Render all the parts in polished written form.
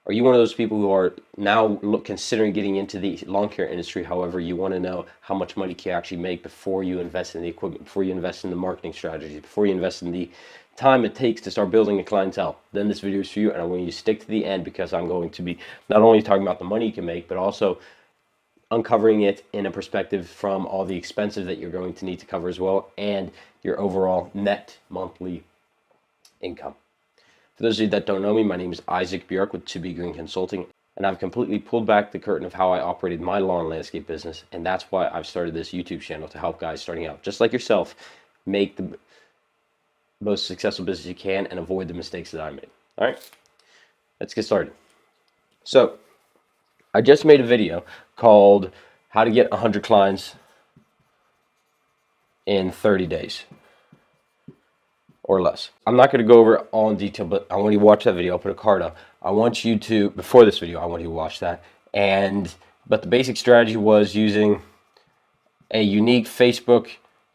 Are you one of those people who are now considering getting into the lawn care industry? However, you want to know how much money you actually make before you invest in the equipment, before you invest in the marketing strategies, before you invest in the time it takes to start building a clientele? Then this video is for you, and I want you to stick to the end, because I'm going to be not only talking about the money you can make, but also uncovering it in a perspective from all the expenses that you're going to need to cover as well, and your overall net monthly income. For those of you that don't know me, my name is Isaac Bjork with To Be Green Consulting, and I've completely pulled back the curtain of how I operated my lawn landscape business, and that's why I've started this YouTube channel, to help guys starting out, just like yourself, make the most successful business you can and avoid the mistakes that I made. All right, let's get started. So, I just made a video called How to Get 100 Clients in 30 days. Or less. I'm not going to go over it all in detail, but I want you to watch that video. I'll put a card up. I want you to, before this video, I want you to watch that. But the basic strategy was using a unique Facebook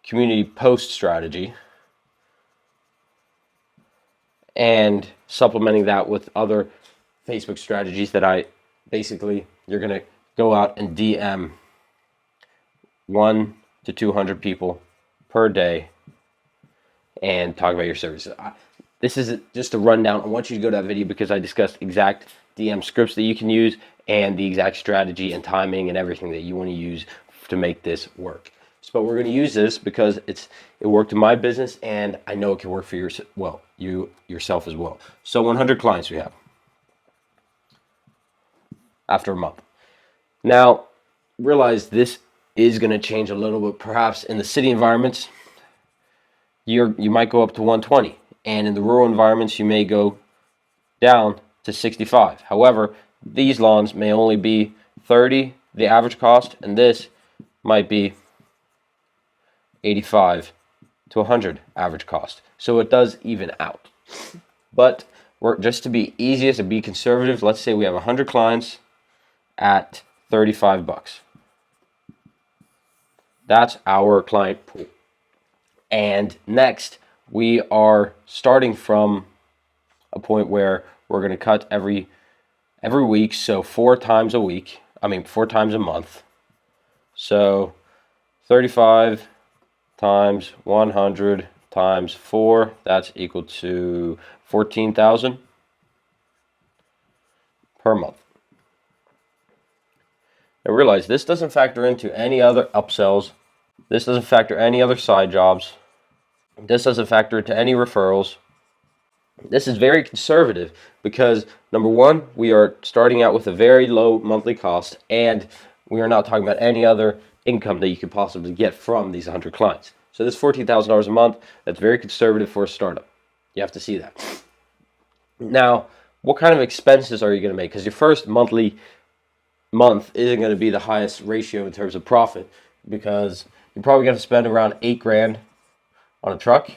community post strategy and supplementing that with other Facebook strategies that you're going to go out and DM 1 to 200 people per day and talk about your services. This is just a rundown. I want you to go to that video because I discussed exact DM scripts that you can use and the exact strategy and timing and everything that you want to use to make this work. But we're going to use this because it worked in my business, and I know it can work for yourself as well. So 100 clients we have after a month. Now, realize this is going to change a little bit. Perhaps in the city environments, you might go up to 120, and in the rural environments you may go down to 65. However, these lawns may only be 30, the average cost, and this might be 85 to 100 average cost. So it does even out. But just to be easiest and be conservative, let's say we have 100 clients at 35 bucks. That's our client pool. And next, we are starting from a point where we're going to cut every week, so 4 times a month. So 35 times 100 times 4, that's equal to 14,000 per month. Now realize this doesn't factor into any other upsells. This doesn't factor any other side jobs. This doesn't factor into any referrals. This is very conservative because, number one, we are starting out with a very low monthly cost, and we are not talking about any other income that you could possibly get from these 100 clients. So this $14,000 a month, that's very conservative for a startup. You have to see that. Now, what kind of expenses are you going to make? Because your first month isn't going to be the highest ratio in terms of profit, because you're probably going to spend around $8,000 on a truck.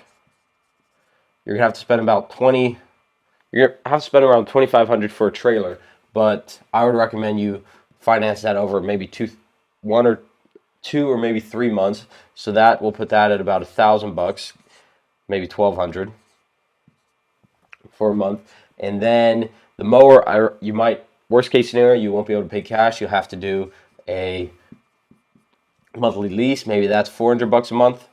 You're gonna have to spend about around $2,500 for a trailer, but I would recommend you finance that over maybe 1 or 2 or maybe 3 months. So that will put that at about $1,000, maybe $1,200 for a month. And then the mower, worst case scenario, you won't be able to pay cash. You'll have to do a monthly lease. Maybe that's $400 a month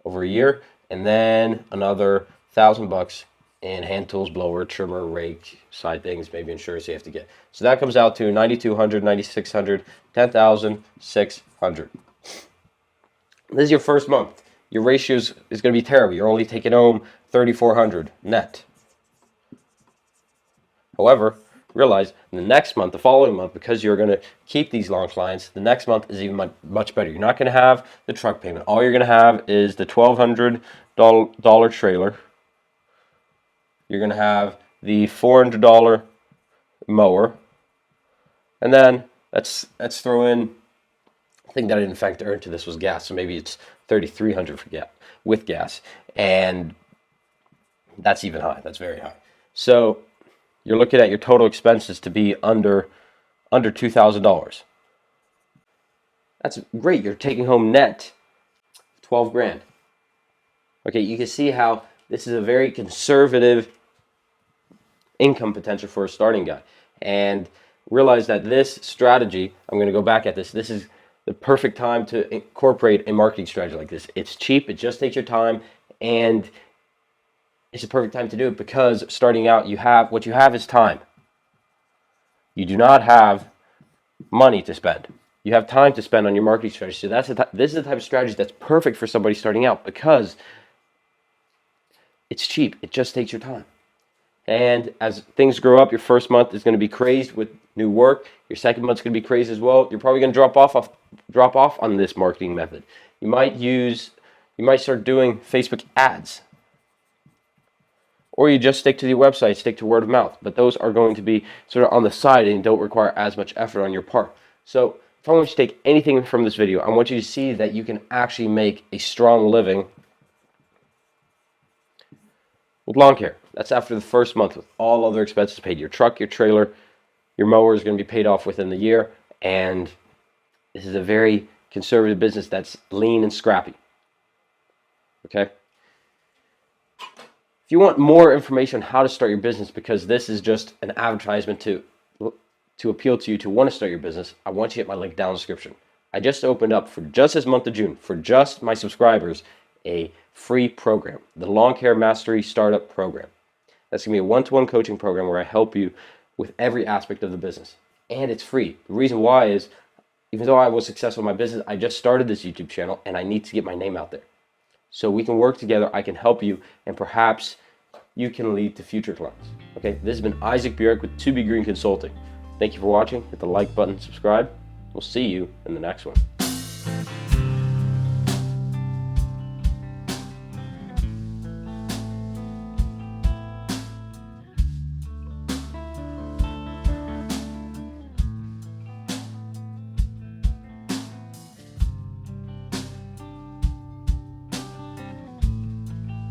over a year, and then another $1,000 in hand tools, blower, trimmer, rake, side things, maybe insurance you have to get. So that comes out to $9,200, $9,600, $10,600. This is your first month. Your ratio is going to be terrible. You're only taking home $3,400 net. However, realize the next month, the following month, because you're going to keep these long clients, the next month is even much better. You're not going to have the truck payment. All you're going to have is the $1,200 trailer. You're going to have the $400 mower. And then let's throw in, I think that I didn't factor into this was gas, so maybe it's $3,300 for gas, with gas. And that's even high. That's very high. So you're looking at your total expenses to be under $2,000. That's great. You're taking home net $12,000. Okay, you can see how this is a very conservative income potential for a starting guy. and realize that this strategy, I'm going to go back at this. This is the perfect time to incorporate a marketing strategy like this. It's cheap, it just takes your time, and it's the perfect time to do it because starting out, what you have is time. You do not have money to spend. You have time to spend on your marketing strategy. So this is the type of strategy that's perfect for somebody starting out because it's cheap. It just takes your time. And as things grow up, your first month is going to be crazed with new work. Your second month's going to be crazed as well. You're probably going to drop off on this marketing method. You might start doing Facebook ads, or you just stick to your website, stick to word of mouth. But those are going to be sort of on the side and don't require as much effort on your part. So if I want you to take anything from this video, I want you to see that you can actually make a strong living with lawn care. That's after the first month with all other expenses paid. Your truck, your trailer, your mower is going to be paid off within the year. And this is a very conservative business that's lean and scrappy. Okay? If you want more information on how to start your business, because this is just an advertisement to appeal to you to want to start your business, I want you to hit my link down in the description. I just opened up for just this month of June, for just my subscribers, a free program, the Lawn Care Mastery Startup Program. That's going to be a one-to-one coaching program where I help you with every aspect of the business. And it's free. The reason why is, even though I was successful in my business, I just started this YouTube channel and I need to get my name out there. So we can work together, I can help you, and perhaps you can lead to future clients. Okay, this has been Isaac Bjork with 2B Green Consulting. Thank you for watching. Hit the like button, subscribe. We'll see you in the next one.